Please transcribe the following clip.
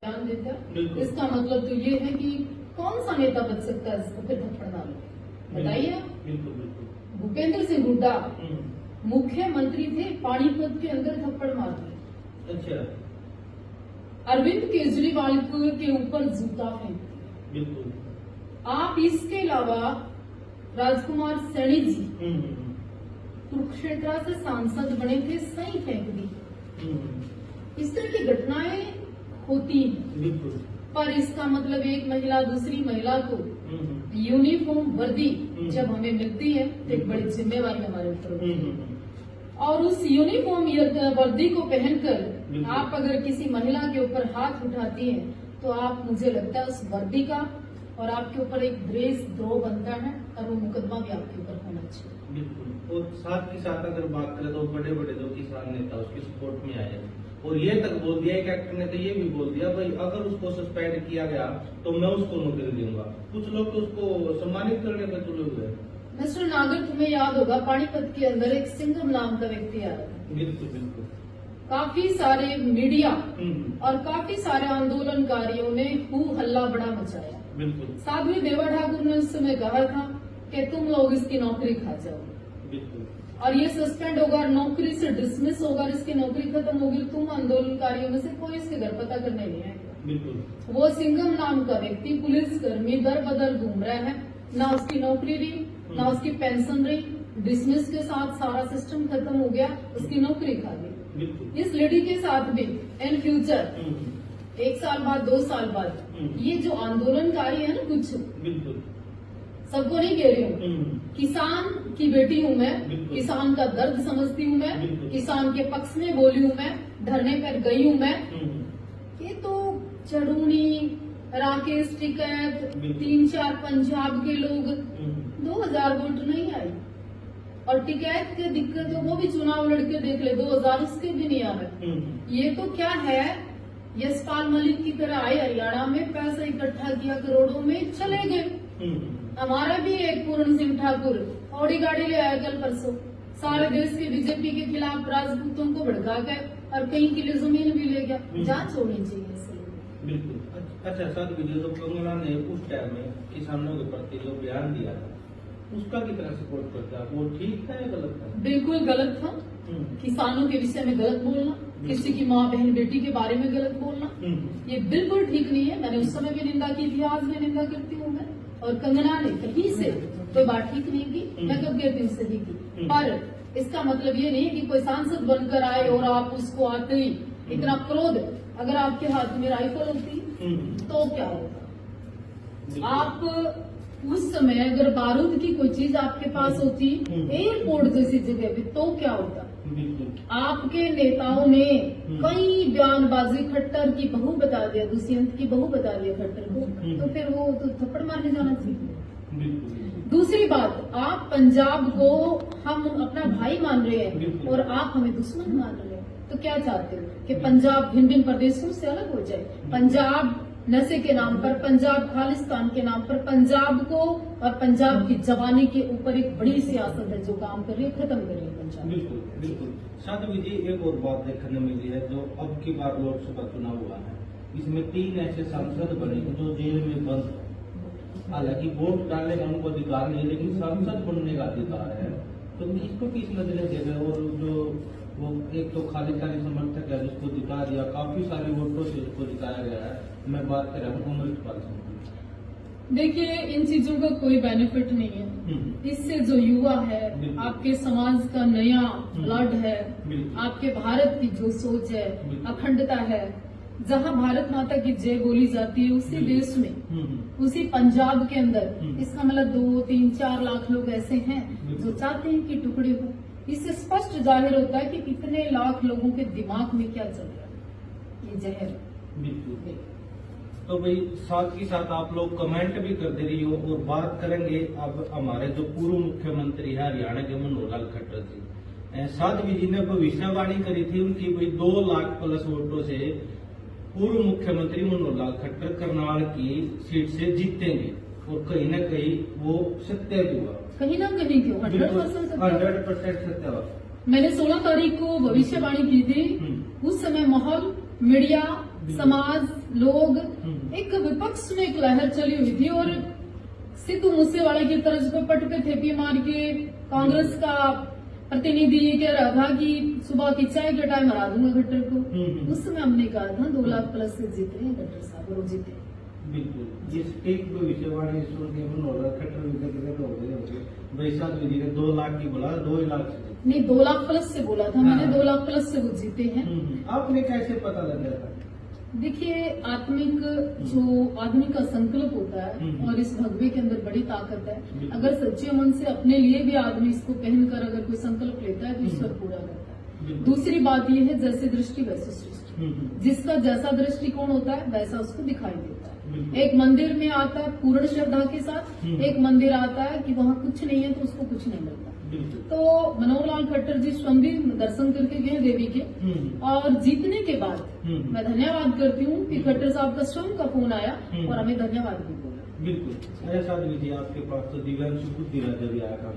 ध्यान देता है। इसका मतलब तो ये है कि कौन सा नेता बच सकता है इसको फिर थप्पड़ डालो, बताइए आप। बिल्कुल बिल्कुल। भूपेंद्र सिंह हुड्डा मुख्यमंत्री थे, पानीपत के अंदर थप्पड़ मार दिया। अच्छा। अरविंद केजरीवाल के ऊपर जूता फेंक दिया। बिल्कुल। आप इसके अलावा राजकुमार सैनी जी कुरुक्षेत्र से सांसद बने थे, सही फेंक दी। इस तरह की घटनाएं होती हैं। बिल्कुल। पर इसका मतलब एक महिला दूसरी महिला को यूनिफॉर्म वर्दी जब हमें मिलती है तो एक बड़ी जिम्मेवारी हमारे ऊपर होती है। और उस यूनिफॉर्म वर्दी को पहनकर आप अगर किसी महिला के ऊपर हाथ उठाती हैं तो आप, मुझे लगता है उस वर्दी का और आपके ऊपर एक देशद्रोह बनता है और वो मुकदमा भी आपके ऊपर होना चाहिए। बिल्कुल। और साथ ही साथ अगर बात करें तो बड़े बड़े जो किसान नेता उसके सपोर्ट में आए और ये तक बोल दिया, एक एक्टर ने तो ये भी बोल दिया भाई अगर उसको सस्पेंड किया गया तो मैं उसको नौकरी दूंगा। कुछ लोग तो उसको सम्मानित करने पर तुले हुए। मिस्टर नागर, तुम्हें याद होगा पानीपत के अंदर एक सिंघम नाम का व्यक्ति आया था। बिल्कुल बिल्कुल। काफी सारे मीडिया और काफी सारे आंदोलनकारियों ने हू हल्ला बड़ा मचाया। बिल्कुल। साध्वी देवा ठाकुर ने उस समय कहा था कि तुम लोग इसकी नौकरी खा जाओ। बिल्कुल। और ये सस्पेंड होगा, नौकरी से डिसमिस होगा, इसकी नौकरी खत्म होगी, तुम आंदोलनकारियों में से कोई इसके घर पता करने नहीं आएगा। बिल्कुल। वो सिंघम नाम का व्यक्ति पुलिसकर्मी दर बदर घूम रहा है, ना उसकी नौकरी रही ना उसकी पेंशन रही, डिसमिस के साथ सारा सिस्टम खत्म हो गया, उसकी नौकरी खा गई। इस लेडी के साथ भी इन फ्यूचर 1 साल बाद 2 साल बाद ये जो आंदोलनकारी है ना, कुछ बिल्कुल सबको नहीं कह रही हूँ, किसान की बेटी हूँ मैं, किसान का दर्द समझती हूँ मैं, किसान के पक्ष में बोली हूँ मैं, धरने पर गई हूँ मैं। ये तो चढ़ूनी, राकेश टिकैत, 3-4 पंजाब के लोग 2000 वोट नहीं आई और टिकैत की दिक्कत है, वो भी चुनाव लड़के देख ले 2000 उसके भी नहीं आ रहे। ये तो क्या है, यशपाल मलिक की तरह आए हरियाणा में, पैसा इकट्ठा किया करोड़ों में, चले गए। हमारा भी एक पूर्ण सिंह ठाकुर ऑडी गाड़ी ले आया कल परसों, सारे देश के बीजेपी के खिलाफ राजपूतों को भड़का गए और कहीं के लिए जमीन भी ले गया। जांच होनी चाहिए इसलिए। बिल्कुल। अच्छा सर, जो कंगना ने उस टाइम में किसानों के प्रति जो बयान दिया था उसका कितना सपोर्ट करता है, वो ठीक है या गलत है? बिल्कुल गलत था। किसानों के विषय में गलत बोलना, किसी की माँ बहन बेटी के बारे में गलत बोलना, ये बिल्कुल ठीक नहीं है। मैंने उस समय भी निंदा की थी, आज भी निंदा करती हूँ मैं। और कंगना ने कहीं से कोई बात ठीक नहीं की, मैं कब कहती हूँ सही की। पर इसका मतलब ये नहीं कि कोई सांसद बनकर आए और आप उसको आते ही इतना क्रोध, अगर आपके हाथ में राइफल होती तो क्या होता। आप उस समय अगर बारूद की कोई चीज आपके पास होती एयरपोर्ट जैसी जगह पे, तो क्या होता। आपके नेताओं ने कई बयानबाजी, खट्टर की बहू बता दिया, दुष्यंत की बहू बता दिया खट्टर को, तो फिर वो तो थप्पड़ मारने जाना चाहिए। दूसरी बात, आप पंजाब को हम अपना भाई मान रहे हैं और आप हमें दुश्मन मान रहे हैं, तो क्या चाहते हो कि पंजाब भिन्न भिन्न प्रदेशों से अलग हो जाए? पंजाब नशे के नाम पर, पंजाब खालिस्तान के नाम पर पंजाब को और पंजाब की जवानी के ऊपर एक बड़ी सियासत है जो काम कर रही है, खत्म कर रही है पंजाब। बिल्कुल बिल्कुल। साध्वी जी, एक और बात देखने मिली है, जो अब की बार लोकसभा चुनाव हुआ है, इसमें 3 ऐसे सांसद बने जो जेल में बंद। हालांकि वोट डालने का उनको अधिकार नहीं, लेकिन सांसद बनने का अधिकार है। तो इसको किस नजरिए देखें? और जो वो एक तो खालिस्तानी समर्थक है जिसको जिता दिया, काफी सारे वोटों से उसको जिताया गया है, मैं बात कर रहा हूँ अमृतपाल सिंह। देखिए, इन चीजों का कोई बेनिफिट नहीं है। इससे जो युवा है, आपके समाज का नया ब्लड है, आपके भारत की जो सोच है, अखंडता है, जहाँ भारत माता की जय बोली जाती है, उसी देश में, उसी पंजाब के अंदर, इसका मतलब 2-3-4 लाख लोग ऐसे हैं जो चाहते हैं कि टुकड़े हो। इससे स्पष्ट जाहिर होता है कि कितने लाख लोगों के दिमाग में क्या चल रहा है, ये जहर। बिल्कुल। तो भाई साथ ही साथ आप लोग कमेंट भी कर दे रही हो और बात करेंगे अब हमारे जो पूर्व मुख्यमंत्री है हरियाणा के मनोहर लाल खट्टर जी। साध्वी जी ने भविष्यवाणी करी थी उनकी, भाई 2 लाख प्लस वोटों से पूर्व मुख्यमंत्री मनोहर लाल खट्टर करनाल की सीट से जीतेंगे और कहीं न कहीं वो सत्य भी हुआ। कहीं ना कहीं क्यों, 100% सत्य हुआ। मैंने 16 तारीख को भविष्यवाणी की थी। उस समय माहौल, मीडिया, समाज लोग एक विपक्ष में एक लहर चली हुई थी और सिद्धू मूसेवाला की तर्ज पे पट पे थेपी मार के कांग्रेस का प्रतिनिधि ये कह रहा था कि सुबह की चाय के टाइम हरा दूंगा खट्टर को। उस समय हमने कहा था 2 लाख प्लस से जीते हैं खट्टर साहब और जीते। बिल्कुल इस एक भविष्यवाणी खट्टर विकट हो गए बैसाख विधि ने 2 लाख की बोला 2 लाख से नहीं 2 लाख प्लस से बोला था मैंने 2 लाख प्लस से वो जीते हैं। आपने कैसे पता लगा था? देखिए आत्मिक जो आदमी का संकल्प होता है और इस भगवे के अंदर बड़ी ताकत है। अगर सच्चे मन से अपने लिए भी आदमी इसको पहनकर अगर कोई संकल्प लेता है तो ईश्वर पूरा करता है। दूसरी बात यह है जैसे दृष्टि वैसे सृष्टि, जिसका जैसा दृष्टिकोण होता है वैसा उसको दिखाई देता है। एक मंदिर में आता है पूर्ण श्रद्धा के साथ, एक मंदिर आता है कि वहाँ कुछ नहीं है तो उसको कुछ नहीं मिलता। तो मनोहर लाल खट्टर जी स्वयं भी दर्शन करके गए देवी के और जीतने के बाद मैं धन्यवाद करती हूँ कि खट्टर साहब का स्वयं का फोन आया और हमें धन्यवाद भी बोला। बिल्कुल। अरे साथ विधि आपके पास तो दिव्यांशु बुद्धि राजा भी आया था।